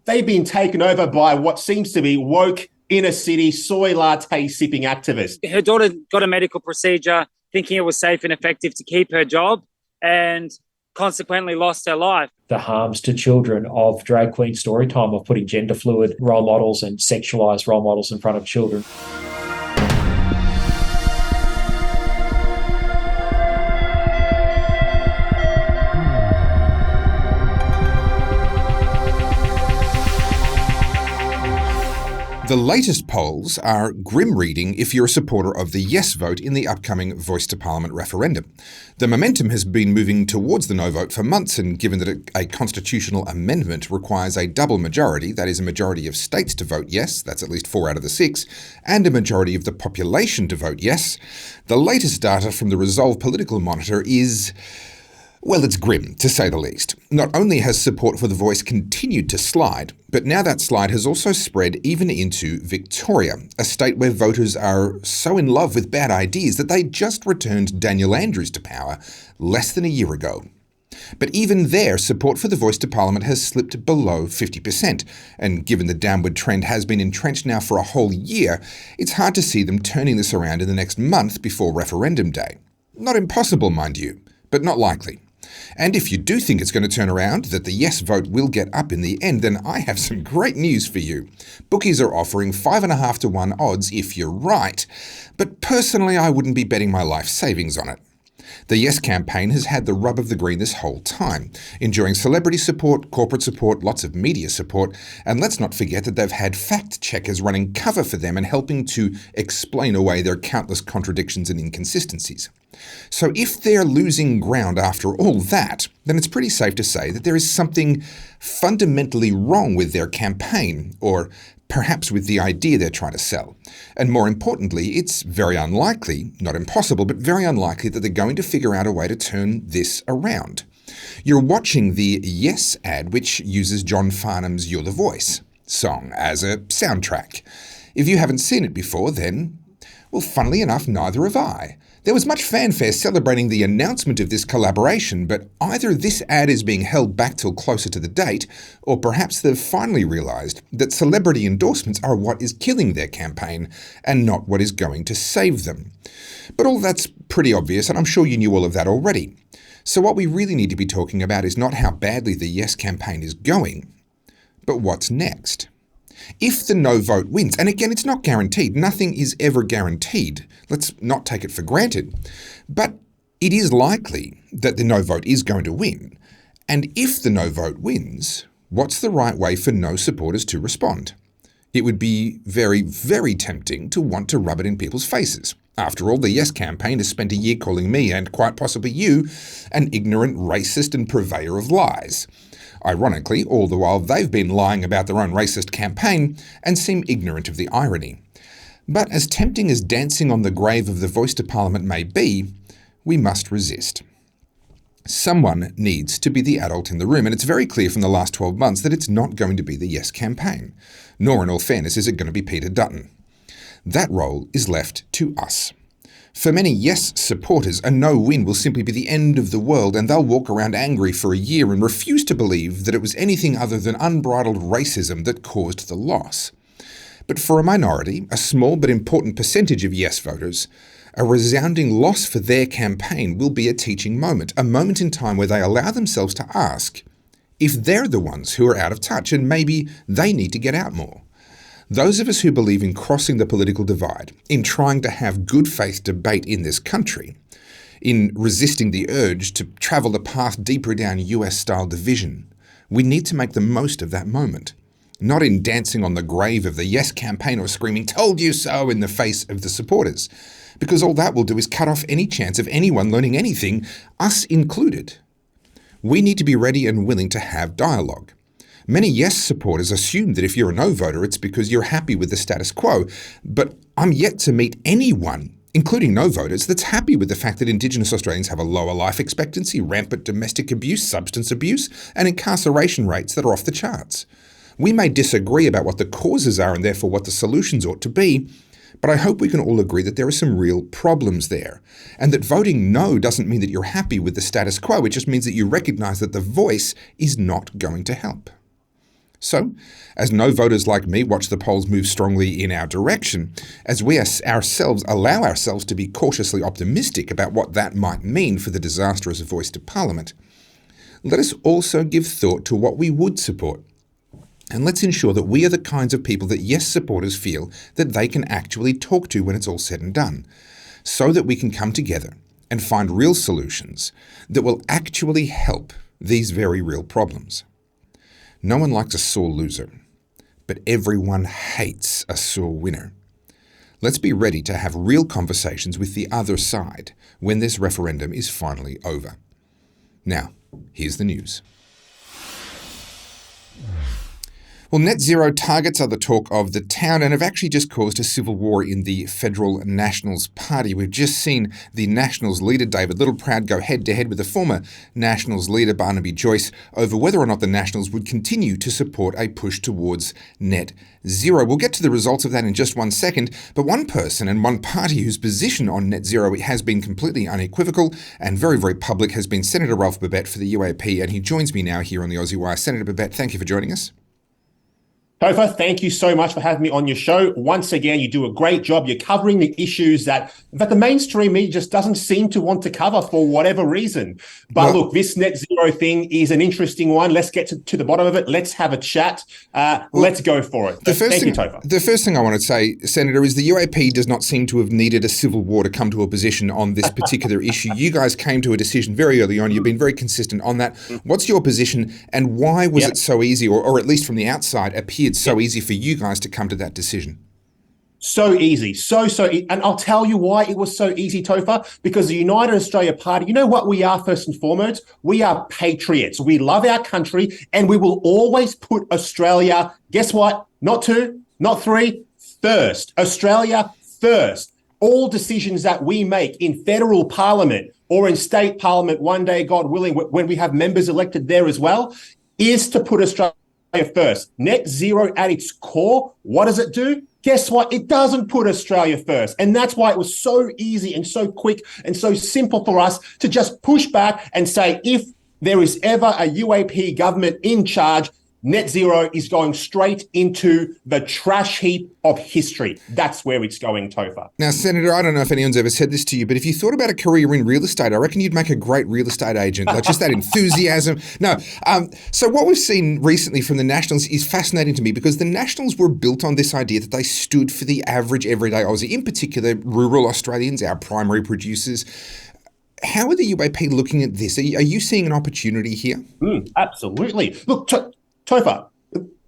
they've been taken over by what seems to be woke inner city soy latte sipping activists. Her daughter got a medical procedure thinking it was safe and effective to keep her job and consequently lost her life. The harms to children of drag queen story time, of putting gender fluid role models and sexualised role models in front of children. The latest polls are grim reading if you're a supporter of the yes vote in the upcoming Voice to Parliament referendum. The momentum has been moving towards the no vote for months, and given that a constitutional amendment requires a double majority, that is a majority of states to vote yes, that's at least 4 out of the 6, and a majority of the population to vote yes, the latest data from the Resolve Political Monitor is... well, it's grim, to say the least. Not only has support for the voice continued to slide, but now that slide has also spread even into Victoria, a state where voters are so in love with bad ideas that they just returned Daniel Andrews to power less than a year ago. But even there, support for the voice to Parliament has slipped below 50%, and given the downward trend has been entrenched now for a whole year, it's hard to see them turning this around in the next month before referendum day. Not impossible, mind you, but not likely. And if you do think it's going to turn around, that the yes vote will get up in the end, then I have some great news for you. Bookies are offering 5.5 to 1 odds if you're right, but personally I wouldn't be betting my life savings on it. The Yes campaign has had the rub of the green this whole time, enjoying celebrity support, corporate support, lots of media support, and let's not forget that they've had fact-checkers running cover for them and helping to explain away their countless contradictions and inconsistencies. So if they're losing ground after all that, then it's pretty safe to say that there is something fundamentally wrong with their campaign, or perhaps with the idea they're trying to sell. And more importantly, it's very unlikely, not impossible, but very unlikely that they're going to figure out a way to turn this around. You're watching the Yes ad, which uses John Farnham's You're the Voice song as a soundtrack. If you haven't seen it before, then, well, funnily enough, neither have I. There was much fanfare celebrating the announcement of this collaboration, but either this ad is being held back till closer to the date, or perhaps they've finally realised that celebrity endorsements are what is killing their campaign and not what is going to save them. But all that's pretty obvious, and I'm sure you knew all of that already. So what we really need to be talking about is not how badly the Yes campaign is going, but what's next. If the no vote wins, and again, it's not guaranteed, nothing is ever guaranteed, let's not take it for granted, but it is likely that the no vote is going to win. And if the no vote wins, what's the right way for no supporters to respond? It would be very, very tempting to want to rub it in people's faces. After all, the Yes campaign has spent a year calling me, and quite possibly you, an ignorant racist and purveyor of lies. Ironically, all the while they've been lying about their own racist campaign and seem ignorant of the irony. But as tempting as dancing on the grave of the Voice to Parliament may be, we must resist. Someone needs to be the adult in the room, and it's very clear from the last 12 months that it's not going to be the Yes campaign. Nor, in all fairness, is it going to be Peter Dutton. That role is left to us. For many Yes supporters, a no win will simply be the end of the world, and they'll walk around angry for a year and refuse to believe that it was anything other than unbridled racism that caused the loss. But for a minority, a small but important percentage of Yes voters, a resounding loss for their campaign will be a teaching moment, a moment in time where they allow themselves to ask if they're the ones who are out of touch and maybe they need to get out more. Those of us who believe in crossing the political divide, in trying to have good faith debate in this country, in resisting the urge to travel the path deeper down US-style division, we need to make the most of that moment. Not in dancing on the grave of the Yes campaign or screaming, "Told you so," in the face of the supporters, because all that will do is cut off any chance of anyone learning anything, us included. We need to be ready and willing to have dialogue. Many Yes supporters assume that if you're a no voter, it's because you're happy with the status quo, but I'm yet to meet anyone, including no voters, that's happy with the fact that Indigenous Australians have a lower life expectancy, rampant domestic abuse, substance abuse, and incarceration rates that are off the charts. We may disagree about what the causes are and therefore what the solutions ought to be, but I hope we can all agree that there are some real problems there, and that voting no doesn't mean that you're happy with the status quo, it just means that you recognise that the voice is not going to help. So, as no voters like me watch the polls move strongly in our direction, as we ourselves allow ourselves to be cautiously optimistic about what that might mean for the disastrous voice to Parliament, let us also give thought to what we would support. And let's ensure that we are the kinds of people that Yes supporters feel that they can actually talk to when it's all said and done, so that we can come together and find real solutions that will actually help these very real problems. No one likes a sore loser, but everyone hates a sore winner. Let's be ready to have real conversations with the other side when this referendum is finally over. Now, here's the news. Well, net zero targets are the talk of the town and have actually just caused a civil war in the Federal Nationals Party. We've just seen the Nationals leader, David Littleproud, go head-to-head with the former Nationals leader, Barnaby Joyce, over whether or not the Nationals would continue to support a push towards net zero. We'll get to the results of that in just one second, but one person and one party whose position on net zero has been completely unequivocal and very, very public has been Senator Ralph Babet for the UAP, and he joins me now here on the Aussie Wire. Senator Babet, thank you for joining us. Topher, thank you so much for having me on your show. Once again, you do a great job. You're covering the issues that the mainstream media just doesn't seem to want to cover for whatever reason. But look, this net zero thing is an interesting one. Let's get to the bottom of it. Let's have a chat. Let's go for it. Thank you, Topher. The first thing I want to say, Senator, is the UAP does not seem to have needed a civil war to come to a position on this particular issue. You guys came to a decision very early on. You've been very consistent on that. What's your position and why was it so easy, or at least from the outside, appeared so easy for you guys to come to that decision? So easy, and I'll tell you why it was so easy, Topher, because the United Australia Party, you know what we are first and foremost? We are patriots. We love our country and we will always put Australia, guess what? Not two, not three, first. Australia first. All decisions that we make in federal parliament or in state parliament one day, God willing, when we have members elected there as well, is to put Australia first. Net zero at its core, what does it do? Guess what? It doesn't put Australia first. And that's why it was so easy and so quick and so simple for us to just push back and say, if there is ever a UAP government in charge, net zero is going straight into the trash heap of history. That's where it's going, Topher. Now, Senator, I don't know if anyone's ever said this to you, but if you thought about a career in real estate, I reckon you'd make a great real estate agent. Like just that enthusiasm. No. So what we've seen recently from the Nationals is fascinating to me because the Nationals were built on this idea that they stood for the average everyday Aussie, in particular rural Australians, our primary producers. How are the UAP looking at this? Are you seeing an opportunity here? Absolutely. Look, Topher,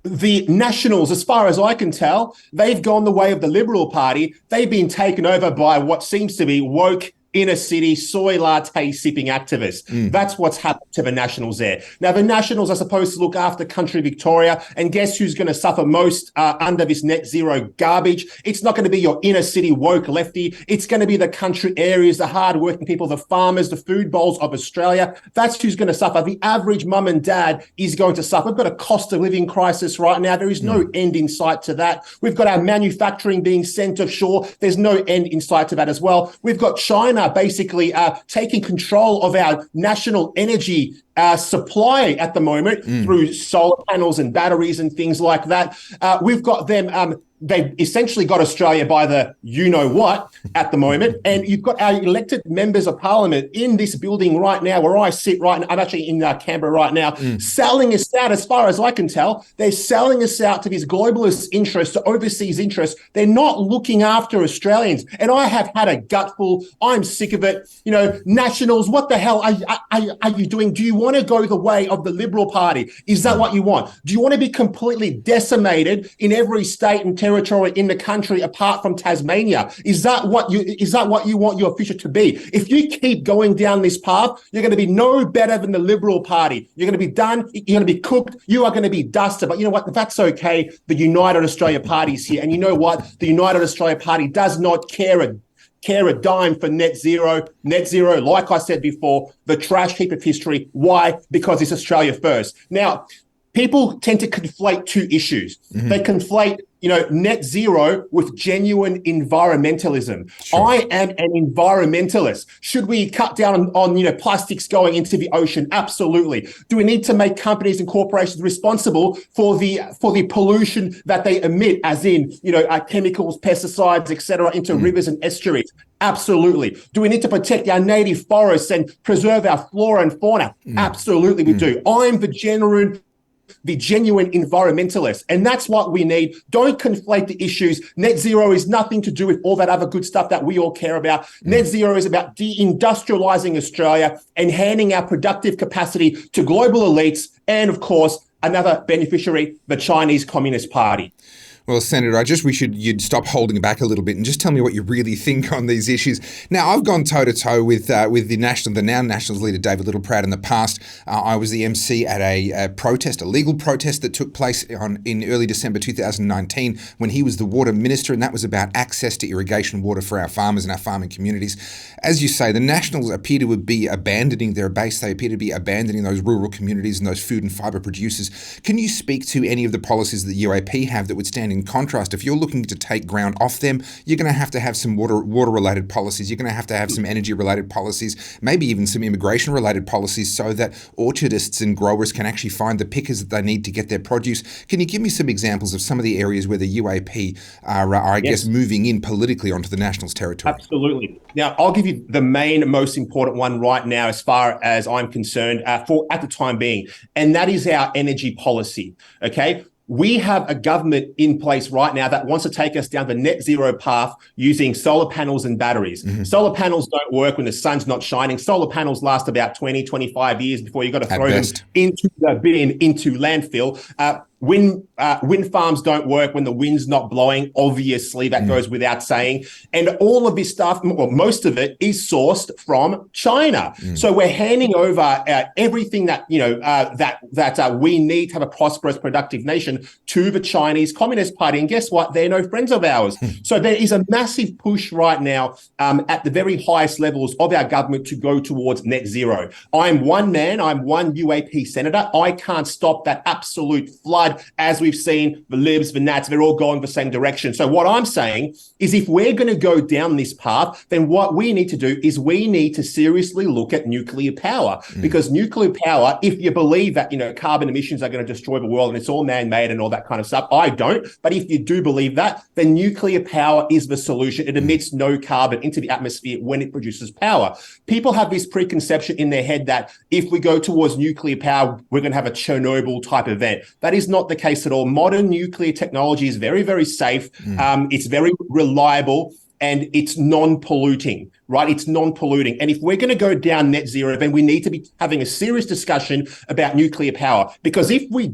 the Nationals, as far as I can tell, they've gone the way of the Liberal Party. They've been taken over by what seems to be woke inner city soy latte sipping activists. That's what's happened to the Nationals there. Now, the Nationals are supposed to look after country Victoria, and guess who's going to suffer most under this net zero garbage? It's not going to be your inner city woke lefty. It's going to be the country areas, the hardworking people, the farmers, the food bowls of Australia. That's who's going to suffer. The average mum and dad is going to suffer. We've got a cost of living crisis right now. There is no end in sight to that. We've got our manufacturing being sent offshore. There's no end in sight to that as well. We've got China basically taking control of our national energy supply at the moment through solar panels and batteries and things like that. We've got them, they've essentially got Australia by the you-know-what at the moment. And you've got our elected members of parliament in this building right now where I sit right now. I'm actually in Canberra right now, selling us out, as far as I can tell. They're selling us out to these globalist interests, to overseas interests. They're not looking after Australians. And I have had a gutful. I'm sick of it. You know, Nationals, what the hell are you doing? Do you want to go the way of the Liberal Party? Is that what you want? Do you want to be completely decimated in every state and territory in the country apart from Tasmania? Is that what you want your future to be? If you keep going down this path, you're going to be no better than the Liberal Party. You're going to be done. You're going to be cooked. You are going to be dusted. But you know what? That's okay. The United Australia Party is here. And you know what? The United Australia Party does not care a dime for net zero. Net zero, like I said before, the trash heap of history. Why? Because it's Australia first. Now, people tend to conflate two issues. They conflate net zero with genuine environmentalism. Sure. I am an environmentalist. Should we cut down on plastics going into the ocean? Absolutely. Do we need to make companies and corporations responsible for the pollution that they emit, as in chemicals, pesticides, etc., into rivers and estuaries? Absolutely. Do we need to protect our native forests and preserve our flora and fauna? Absolutely, we do. I'm the genuine environmentalist, and that's what we need. Don't conflate the issues. Net zero is nothing to do with all that other good stuff that we all care about. Net zero is about deindustrializing Australia and handing our productive capacity to global elites and, of course, another beneficiary, the Chinese Communist Party. Well, Senator, I just wish you'd stop holding back a little bit and just tell me what you really think on these issues. Now, I've gone toe-to-toe with the now Nationals leader, David Littleproud, in the past. I was the MC at a legal protest that took place in early December 2019 when he was the water minister, and that was about access to irrigation water for our farmers and our farming communities. As you say, the Nationals appear to be abandoning their base. They appear to be abandoning those rural communities and those food and fibre producers. Can you speak to any of the policies that the UAP have that would stand in contrast? If you're looking to take ground off them, you're going to have some water-related policies. You're going to have some energy-related policies, maybe even some immigration-related policies, so that orchardists and growers can actually find the pickers that they need to get their produce. Can you give me some examples of some of the areas where the UAP are I guess, moving in politically onto the Nationals territory? Absolutely. Now, I'll give you the most important one right now, as far as I'm concerned, at the time being, and that is our energy policy. Okay. We have a government in place right now that wants to take us down the net zero path using solar panels and batteries. Solar panels don't work when the sun's not shining. Solar panels last about 20, 25 years before you got to throw them into the bin, into landfill. Wind farms don't work when the wind's not blowing. Obviously, that goes without saying. And all of this stuff, well, most of it is sourced from China. So we're handing over everything that we need to have a prosperous, productive nation to the Chinese Communist Party. And guess what? They're no friends of ours. So there is a massive push right now at the very highest levels of our government to go towards net zero. I'm one man. I'm one UAP senator. I can't stop that absolute flood. As we've seen, the Libs, the Nats, they're all going the same direction. So what I'm saying is, if we're going to go down this path, then what we need to do is we need to seriously look at nuclear power, because nuclear power, if you believe that, carbon emissions are going to destroy the world and it's all man-made and all that kind of stuff, I don't. But if you do believe that, then nuclear power is the solution. It emits no carbon into the atmosphere when it produces power. People have this preconception in their head that if we go towards nuclear power, we're going to have a Chernobyl type event. That is not the case at all. Modern nuclear technology is very, very safe. It's very reliable, and it's non-polluting, right? It's non-polluting. And if we're going to go down net zero, then we need to be having a serious discussion about nuclear power. Because if we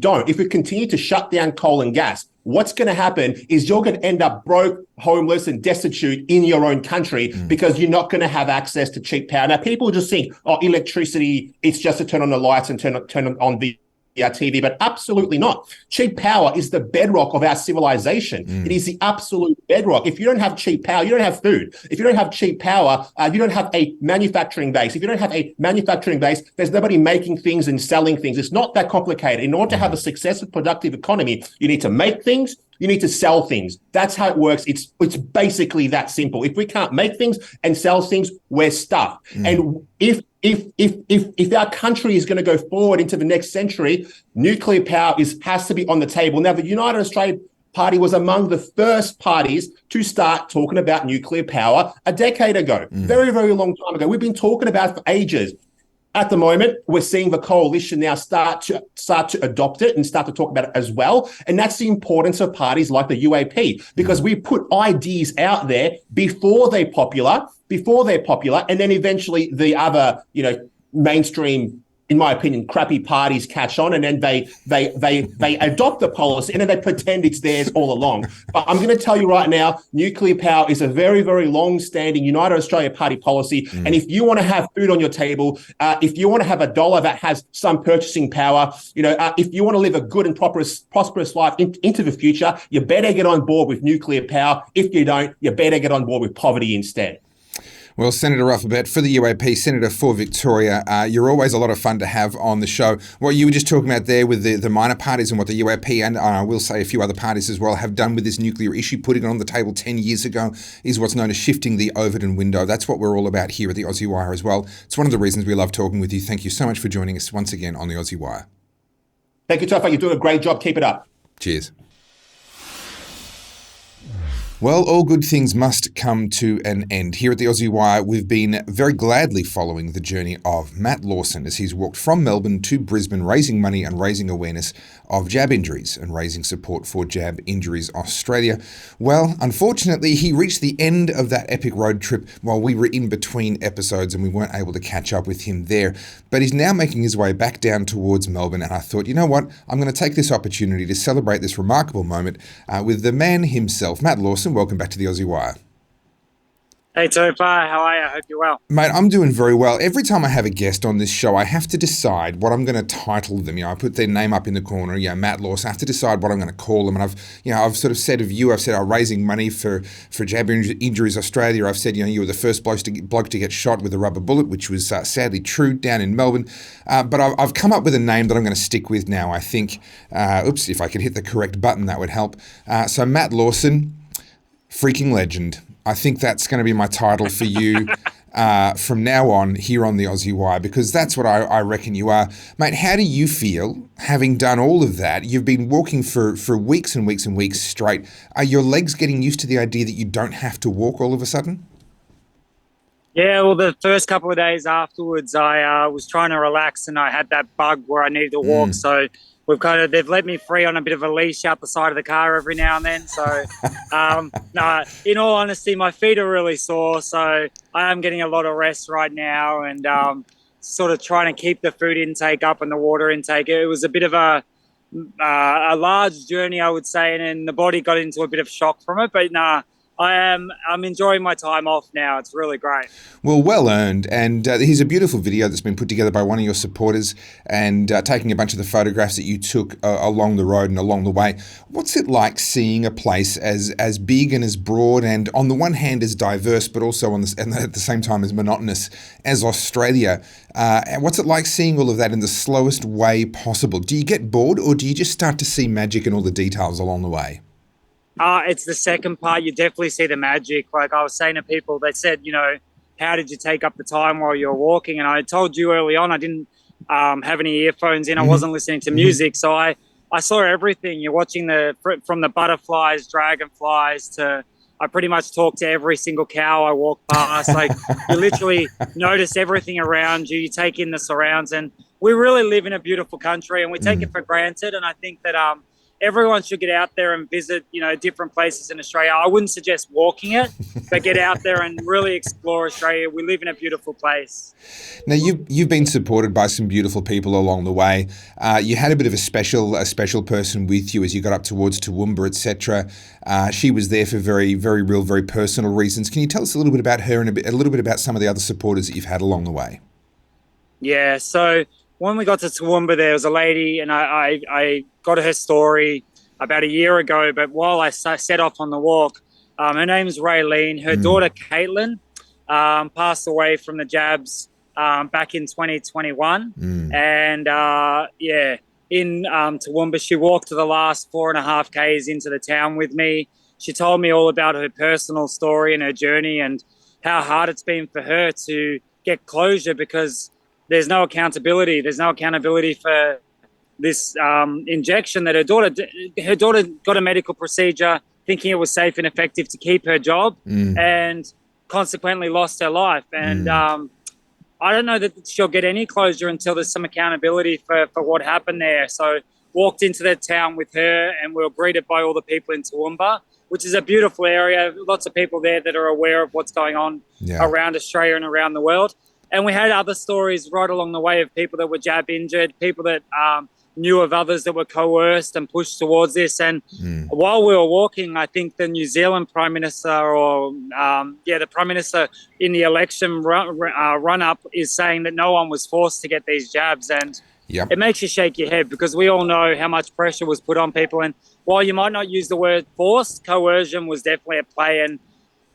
continue to shut down coal and gas, what's going to happen is you're going to end up broke, homeless, and destitute in your own country because you're not going to have access to cheap power. Now, people just think, electricity, it's just to turn on the lights and turn on the TV, but absolutely not. Cheap power is the bedrock of our civilization. It is the absolute bedrock. If you don't have cheap power, you don't have food. If you don't have cheap power, you don't have a manufacturing base. If you don't have a manufacturing base, there's nobody making things and selling things. It's not that complicated. In order to have a successful, productive economy, you need to make things, you need to sell things. That's how it works. It's basically that simple. If we can't make things and sell things, we're stuffed. And if our country is going to go forward into the next century, nuclear power has to be on the table. Now, the United Australia Party was among the first parties to start talking about nuclear power a decade ago. Very, very long time ago. We've been talking about it for ages. At the moment, we're seeing the coalition now start to adopt it and start to talk about it as well. And that's the importance of parties like the UAP, because we put ideas out there before they're popular, and then eventually the other, mainstream, in my opinion, crappy parties catch on, and then they adopt the policy, and then they pretend it's theirs all along. But I'm going to tell you right now, nuclear power is a very, very long-standing United Australia Party policy. And if you want to have food on your table, if you want to have a dollar that has some purchasing power, if you want to live a good and prosperous life into the future, you better get on board with nuclear power. If you don't, you better get on board with poverty instead. Well, Senator Ralph Babet for the UAP, Senator for Victoria, you're always a lot of fun to have on the show. What you were just talking about there with the minor parties and what the UAP and I will say a few other parties as well have done with this nuclear issue, putting it on the table 10 years ago, is what's known as shifting the Overton window. That's what we're all about here at the Aussie Wire as well. It's one of the reasons we love talking with you. Thank you so much for joining us once again on the Aussie Wire. Thank you, Topher. You're doing a great job. Keep it up. Cheers. Well, all good things must come to an end. Here at the Aussie Wire, we've been very gladly following the journey of Matt Lawson as he's walked from Melbourne to Brisbane, raising money and raising awareness of jab injuries and raising support for Jab Injuries Australia. Well, unfortunately, he reached the end of that epic road trip while we were in between episodes and we weren't able to catch up with him there. But he's now making his way back down towards Melbourne, and I thought, you know what, I'm going to take this opportunity to celebrate this remarkable moment with the man himself, Matt Lawson. Welcome back to the Aussie Wire. Hey, Topher. How are you? I hope you're well. Mate, I'm doing very well. Every time I have a guest on this show, I have to decide what I'm going to title them. I put their name up in the corner, Matt Lawson. I have to decide what I'm going to call them. And I've sort of said of you, I've said, raising money for Jab Injuries Australia. I've said, you were the first bloke to get shot with a rubber bullet, which was sadly true down in Melbourne. But I've come up with a name that I'm going to stick with now, I think. If I could hit the correct button, that would help. So Matt Lawson, freaking legend. I think that's going to be my title for you from now on here on the Aussie Wire, because that's what I reckon you are. Mate, how do you feel having done all of that? You've been walking for weeks and weeks and weeks straight. Are your legs getting used to the idea that you don't have to walk all of a sudden? Yeah, well, the first couple of days afterwards, I was trying to relax and I had that bug where I needed to walk. So they've let me free on a bit of a leash out the side of the car every now and then. So, in all honesty, my feet are really sore. So I am getting a lot of rest right now and sort of trying to keep the food intake up and the water intake. It was a bit of a large journey, I would say, and the body got into a bit of shock from it. But I'm enjoying my time off now. It's really great. Well earned. And here's a beautiful video that's been put together by one of your supporters and taking a bunch of the photographs that you took along the road and along the way. What's it like seeing a place as big and as broad and on the one hand as diverse, but also and at the same time as monotonous as Australia? What's it like seeing all of that in the slowest way possible? Do you get bored, or do you just start to see magic and all the details along the way? It's the second part. You definitely see the magic. Like I was saying to people, they said, how did you take up the time while you were walking? And I told you early on, I didn't have any earphones in. I wasn't listening to music. So I saw everything. You're watching from the butterflies, dragonflies to, I pretty much talked to every single cow I walked past. Like you literally notice everything around you. You take in the surrounds, and we really live in a beautiful country and we take it for granted. And I think that, everyone should get out there and visit, different places in Australia. I wouldn't suggest walking it, but get out there and really explore Australia. We live in a beautiful place. Now, you've been supported by some beautiful people along the way. You had a bit of a special person with you as you got up towards Toowoomba, etc. She was there for very, very real, very personal reasons. Can you tell us a little bit about her and a little bit about some of the other supporters that you've had along the way? Yeah, so when we got to Toowoomba, there was a lady, and I got her story about a year ago. But while I set off on the walk, her name's Raylene. Her daughter, Caitlin, passed away from the jabs back in 2021. And, in Toowoomba, she walked the last 4.5 Ks into the town with me. She told me all about her personal story and her journey and how hard it's been for her to get closure because there's no accountability. There's no accountability for this injection that her daughter got a medical procedure thinking it was safe and effective to keep her job and consequently lost her life. And I don't know that she'll get any closure until there's some accountability for what happened there. So walked into the town with her and we were greeted by all the people in Toowoomba, which is a beautiful area. Lots of people there that are aware of what's going on around Australia and around the world. And we had other stories right along the way of people that were jab injured, people that knew of others that were coerced and pushed towards this. And while we were walking, I think the New Zealand Prime Minister the Prime Minister in the election run-up is saying that no one was forced to get these jabs. And it makes you shake your head because we all know how much pressure was put on people. And while you might not use the word forced, coercion was definitely at play. And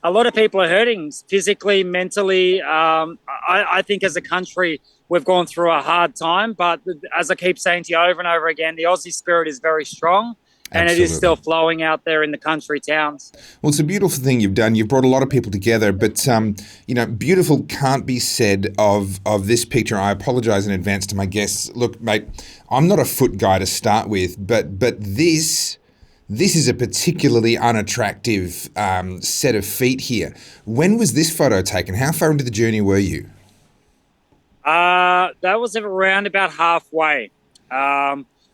a lot of people are hurting physically, mentally. I think as a country, we've gone through a hard time. But as I keep saying to you over and over again, the Aussie spirit is very strong. And Absolutely. it is still flowing out there in the country towns. Well, it's a beautiful thing you've done. You've brought a lot of people together, but beautiful can't be said of this picture. I apologise in advance to my guests. Look, mate, I'm not a foot guy to start with, but this is a particularly unattractive set of feet here. When was this photo taken? How far into the journey were you? That was around about halfway.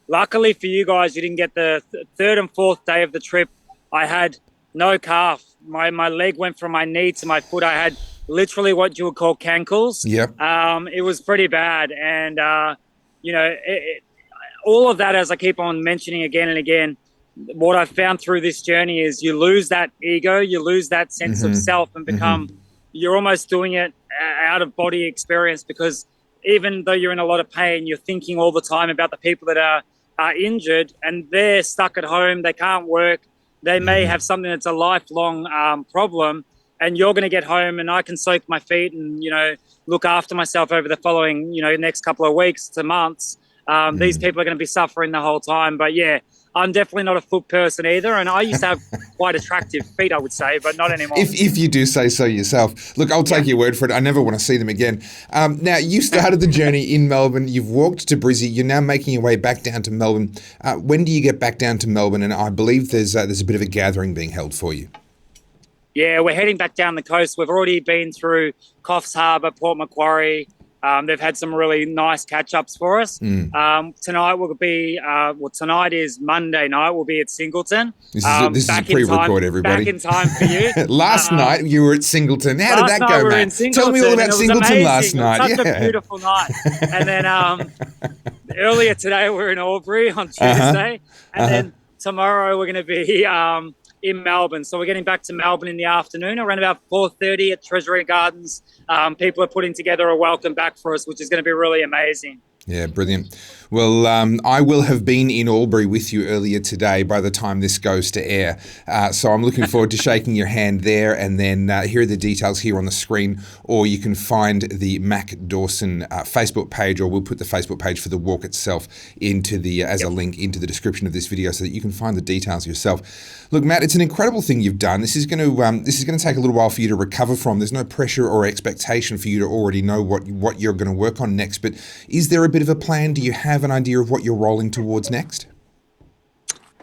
Luckily for you guys, you didn't get the third and fourth day of the trip. I had no calf. My leg went from my knee to my foot. I had literally what you would call cankles. Yep. It was pretty bad. And, all of that, as I keep on mentioning again and again, what I've found through this journey is you lose that ego, you lose that sense of self and become, you're almost doing it out of body experience, because even though you're in a lot of pain, you're thinking all the time about the people that are injured and they're stuck at home. They can't work. They may have something that's a lifelong problem, and you're going to get home and I can soak my feet and, look after myself over the following, next couple of weeks to months. These people are going to be suffering the whole time. But yeah, I'm definitely not a foot person either. And I used to have quite attractive feet, I would say, but not anymore. If you do say so yourself. Look, I'll take your word for it. I never want to see them again. Now, you started the journey in Melbourne. You've walked to Brizzy. You're now making your way back down to Melbourne. When do you get back down to Melbourne? And I believe there's a bit of a gathering being held for you. Yeah, we're heading back down the coast. We've already been through Coffs Harbour, Port Macquarie. They've had some really nice catch-ups for us. Tonight will be, tonight is Monday night. We'll be at Singleton. This is a pre-record, everybody. Back in time for you. Last night you were at Singleton. How did that go, Matt? Tell me all about Singleton last night. It was such a beautiful night. And then earlier today we're in Albury on Tuesday. And then tomorrow we're going to be in Melbourne. So we're getting back to Melbourne in the afternoon, around about 4:30 at Treasury Gardens. People are putting together a welcome back for us, which is going to be really amazing. Yeah, brilliant. Well, I will have been in Albury with you earlier today by the time this goes to air. So I'm looking forward to shaking your hand there, and then here are the details here on the screen, or you can find the Mac Dawson Facebook page, or we'll put the Facebook page for the walk itself into the as a link into the description of this video so that you can find the details yourself. Look, Matt, it's an incredible thing you've done. This is going to take a little while for you to recover from. There's no pressure or expectation for you to already know what you're going to work on next, but is there a bit of a plan? Do you have an idea of what you're rolling towards next?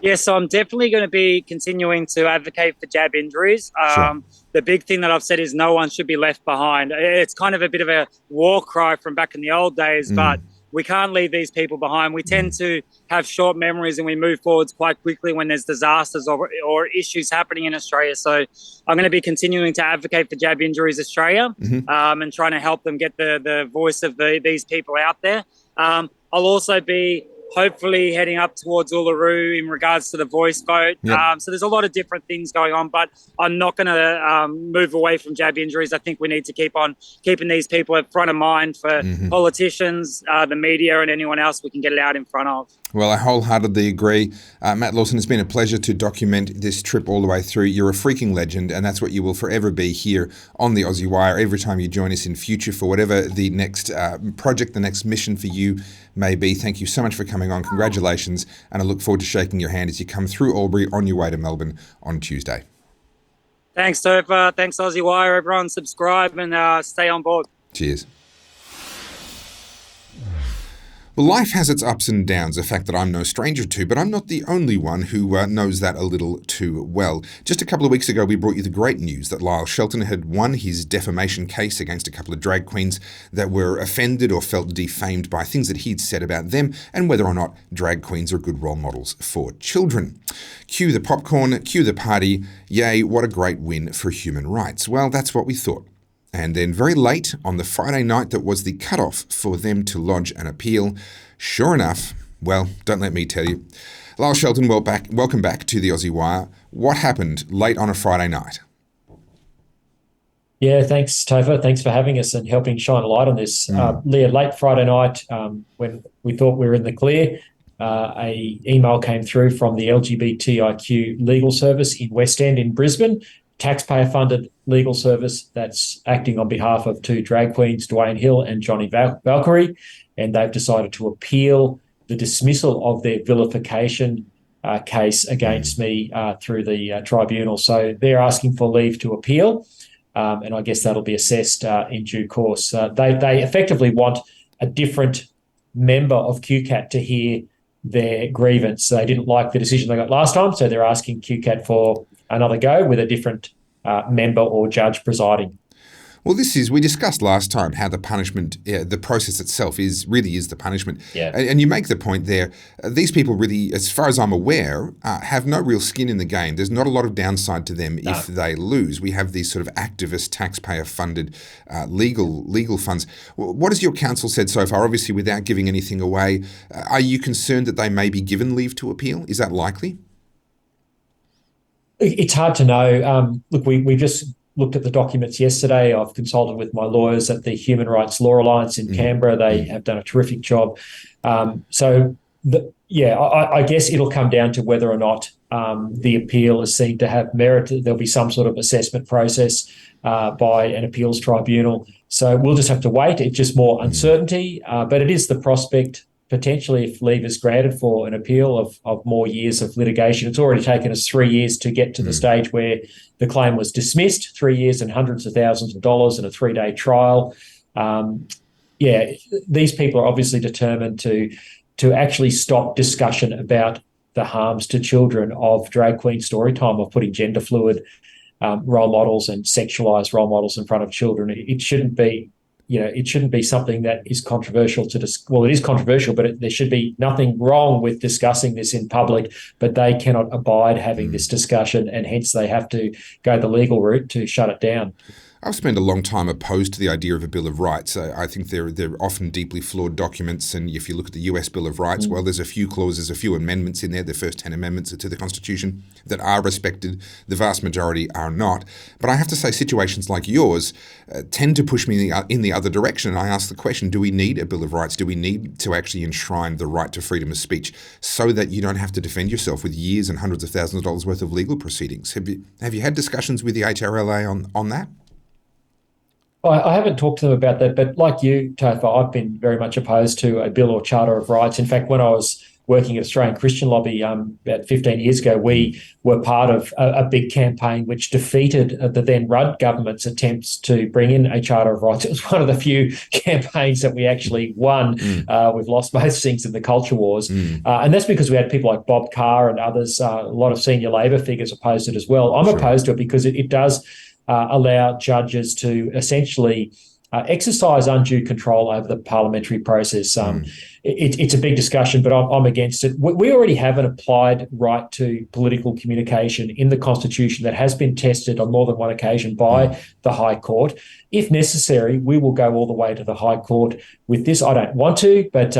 Yeah, so I'm definitely going to be continuing to advocate for jab injuries. Sure. The big thing that I've said is no one should be left behind. It's kind of a bit of a war cry from back in the old days, but we can't leave these people behind. We tend to have short memories and we move forwards quite quickly when there's disasters or issues happening in Australia. So I'm going to be continuing to advocate for Jab Injuries Australia and trying to help them get the voice of these people out there. I'll also be hopefully heading up towards Uluru in regards to the voice vote. Yep. So there's a lot of different things going on, but I'm not going to move away from jab injuries. I think we need to keep on keeping these people at front of mind for politicians, the media, and anyone else we can get it out in front of. Well, I wholeheartedly agree. Matt Lawson, it's been a pleasure to document this trip all the way through. You're a freaking legend, and that's what you will forever be here on the Aussie Wire every time you join us in future for whatever the next project, the next mission for you may be. Thank you so much for coming on. Congratulations, and I look forward to shaking your hand as you come through Albury on your way to Melbourne on Tuesday. Thanks, Topher. Thanks, Aussie Wire. Everyone subscribe and stay on board. Cheers. Well, life has its ups and downs, a fact that I'm no stranger to, but I'm not the only one who knows that a little too well. Just a couple of weeks ago, we brought you the great news that Lyle Shelton had won his defamation case against a couple of drag queens that were offended or felt defamed by things that he'd said about them and whether or not drag queens are good role models for children. Cue the popcorn, cue the party. Yay, what a great win for human rights. Well, that's what we thought. And then very late on the Friday night that was the cutoff for them to lodge an appeal, sure enough, well, don't let me tell you. Lyle Shelton, welcome back to the Aussie Wire. What happened late on a Friday night? Yeah, thanks, Topher. Thanks for having us and helping shine a light on this. Leah, late Friday night, when we thought we were in the clear, a email came through from the LGBTIQ legal service in West End in Brisbane taxpayer-funded legal service that's acting on behalf of two drag queens, Dwayne Hill and Johnny Valkyrie, and they've decided to appeal the dismissal of their vilification case against me through the tribunal. So they're asking for leave to appeal, and I guess that'll be assessed in due course. They effectively want a different member of QCAT to hear their grievance. They didn't like the decision they got last time, so they're asking QCAT for another go with a different member or judge presiding. Well, we discussed last time how the punishment, the process itself really is the punishment. Yeah. And you make the point there, these people really, as far as I'm aware, have no real skin in the game. There's not a lot of downside to them if they lose. We have these sort of activist, taxpayer-funded legal funds. What has your counsel said so far? Obviously, without giving anything away, are you concerned that they may be given leave to appeal? Is that likely? It's hard to know. Look, we just looked at the documents yesterday. I've consulted with my lawyers at the Human Rights Law Alliance in Canberra. They have done a terrific job. I guess it'll come down to whether or not the appeal is seen to have merit. There'll be some sort of assessment process by an appeals tribunal. So we'll just have to wait. It's just more uncertainty, but it is the prospect, potentially, if leave is granted for an appeal of more years of litigation. It's already taken us 3 years to get to the stage where the claim was dismissed, 3 years and hundreds of thousands of dollars in a 3-day trial. These people are obviously determined to actually stop discussion about the harms to children of drag queen story time, of putting gender fluid role models and sexualized role models in front of children. It shouldn't be. It shouldn't be something that is controversial it is controversial, but there should be nothing wrong with discussing this in public, but they cannot abide having this discussion, and hence they have to go the legal route to shut it down. I've spent a long time opposed to the idea of a Bill of Rights. I think they're often deeply flawed documents, and if you look at the US Bill of Rights, well, there's a few clauses, a few amendments in there, the first 10 amendments to the Constitution, that are respected. The vast majority are not. But I have to say situations like yours tend to push me in the other direction, and I ask the question, do we need a Bill of Rights? Do we need to actually enshrine the right to freedom of speech so that you don't have to defend yourself with years and hundreds of thousands of dollars worth of legal proceedings? Have you had discussions with the HRLA on that? I haven't talked to them about that, but like you, Topher, I've been very much opposed to a bill or charter of rights. In fact, when I was working at Australian Christian Lobby about 15 years ago, we were part of a big campaign which defeated the then Rudd government's attempts to bring in a charter of rights. It was one of the few campaigns that we actually won. We've lost most things in the culture wars. And that's because we had people like Bob Carr and others, a lot of senior Labor figures opposed it as well. I'm opposed to it because it does allow judges to essentially exercise undue control over the parliamentary process. It's a big discussion, but I'm against it. We already have an applied right to political communication in the Constitution that has been tested on more than one occasion by the High Court. If necessary, we will go all the way to the High Court with this. I don't want to, but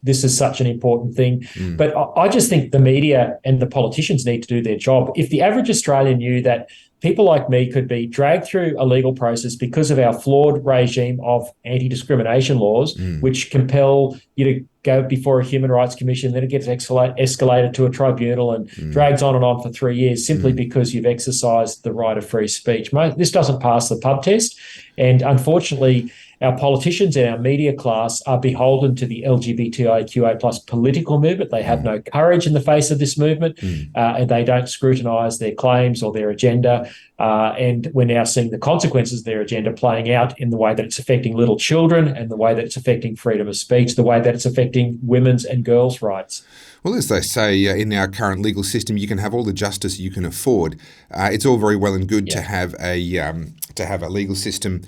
this is such an important thing. But I just think the media and the politicians need to do their job. If the average Australian knew that people like me could be dragged through a legal process because of our flawed regime of anti-discrimination laws, which compel you to go before a Human Rights Commission, then it gets escalated to a tribunal and drags on and on for 3 years simply because you've exercised the right of free speech. This doesn't pass the pub test. And unfortunately, our politicians and our media class are beholden to the LGBTIQA plus political movement. They have no courage in the face of this movement, and they don't scrutinise their claims or their agenda. And we're now seeing the consequences of their agenda playing out in the way that it's affecting little children and the way that it's affecting freedom of speech, the way that it's affecting women's and girls' rights. Well, as they say in our current legal system, you can have all the justice you can afford. It's all very well and good to have a legal system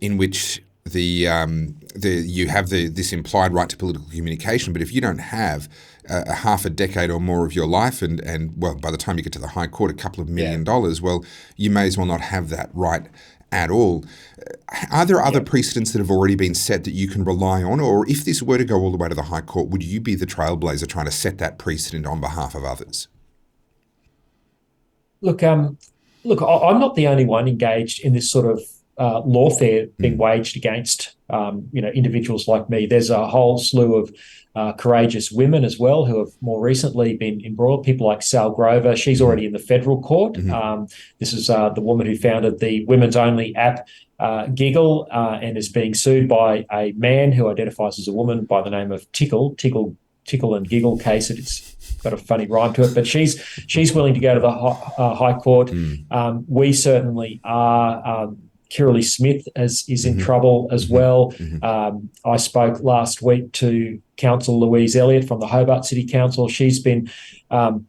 in which you have this implied right to political communication, but if you don't have a half a decade or more of your life and well, by the time you get to the High Court, a couple of $1 million, well, you may as well not have that right at all. Are there other precedents that have already been set that you can rely on, or if this were to go all the way to the High Court, would you be the trailblazer trying to set that precedent on behalf of others? Look, I'm not the only one engaged in this sort of lawfare being waged against individuals like me. There's a whole slew of courageous women as well who have more recently been embroiled. People like Sal Grover, she's already in the federal court. This is the woman who founded the women's only app Giggle, and is being sued by a man who identifies as a woman by the name of Tickle and Giggle case. It's got a funny rhyme to it, but she's willing to go to the High Court. We certainly are. Kirralie Smith is in trouble as well. I spoke last week to Council Louise Elliott from the Hobart City Council. She's been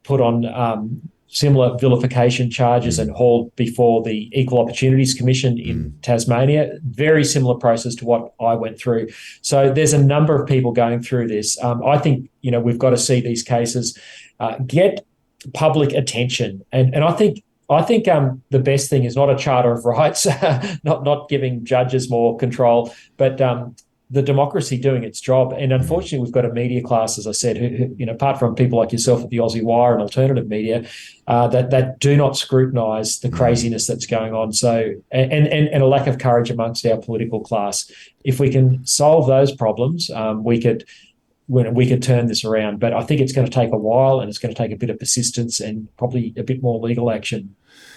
put on similar vilification charges and hauled before the Equal Opportunities Commission in Tasmania. Very similar process to what I went through. So there's a number of people going through this. I think we've got to see these cases get public attention, and I think the best thing is not a charter of rights, not giving judges more control, but the democracy doing its job. And unfortunately, we've got a media class, as I said, who apart from people like yourself at the Aussie Wire and alternative media, that do not scrutinise the craziness that's going on. So, and a lack of courage amongst our political class. If we can solve those problems, we could turn this around. But I think it's going to take a while, and it's going to take a bit of persistence and probably a bit more legal action.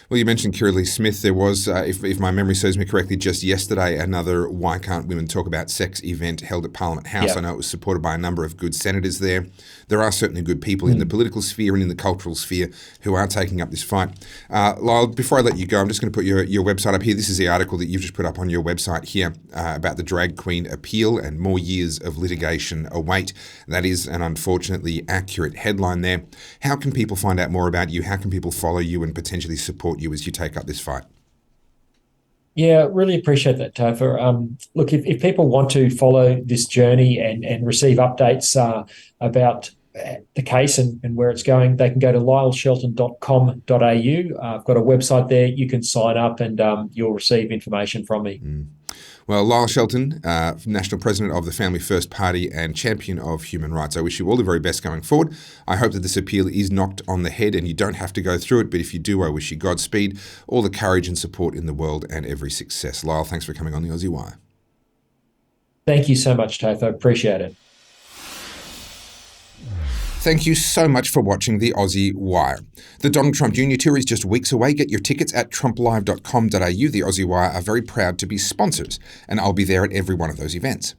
Well, you mentioned Kirralie Smith. There was, if my memory serves me correctly, just yesterday, another Why Can't Women Talk About Sex event held at Parliament House. I know it was supported by a number of good senators there. There are certainly good people in the political sphere and in the cultural sphere who are taking up this fight. Lyle, before I let you go, I'm just going to put your website up here. This is the article that you've just put up on your website here about the drag queen appeal and more years of litigation await. That is an unfortunately accurate headline there. How can people find out more about you? How can people follow you and potentially support you as you take up this fight? Yeah, really appreciate that, Topher. Look, if people want to follow this journey and receive updates about the case and where it's going, they can go to lyleshelton.com.au. I've got a website there. You can sign up and you'll receive information from me. Well, Lyle Shelton, National President of the Family First Party and champion of human rights, I wish you all the very best going forward. I hope that this appeal is knocked on the head and you don't have to go through it, but if you do, I wish you Godspeed, all the courage and support in the world and every success. Lyle, thanks for coming on the Aussie Wire. Thank you so much, Topher. Appreciate it. Thank you so much for watching the Aussie Wire. The Donald Trump Jr. Tour is just weeks away. Get your tickets at trumplive.com.au. The Aussie Wire are very proud to be sponsors, and I'll be there at every one of those events.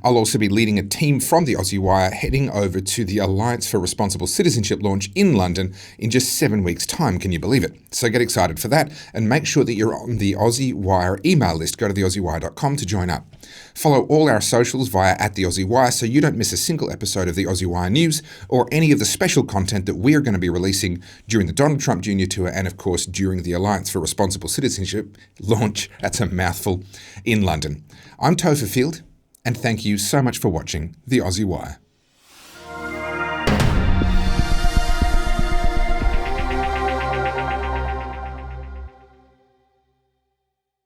I'll also be leading a team from the Aussie Wire heading over to the Alliance for Responsible Citizenship launch in London in just 7 weeks' time. Can you believe it? So get excited for that and make sure that you're on the Aussie Wire email list. Go to theaussiewire.com to join up. Follow all our socials via @TheAussieWire so you don't miss a single episode of the Aussie Wire News or any of the special content that we're going to be releasing during the Donald Trump Jr. Tour and, of course, during the Alliance for Responsible Citizenship launch, that's a mouthful, in London. I'm Topher Field, and thank you so much for watching the Aussie Wire.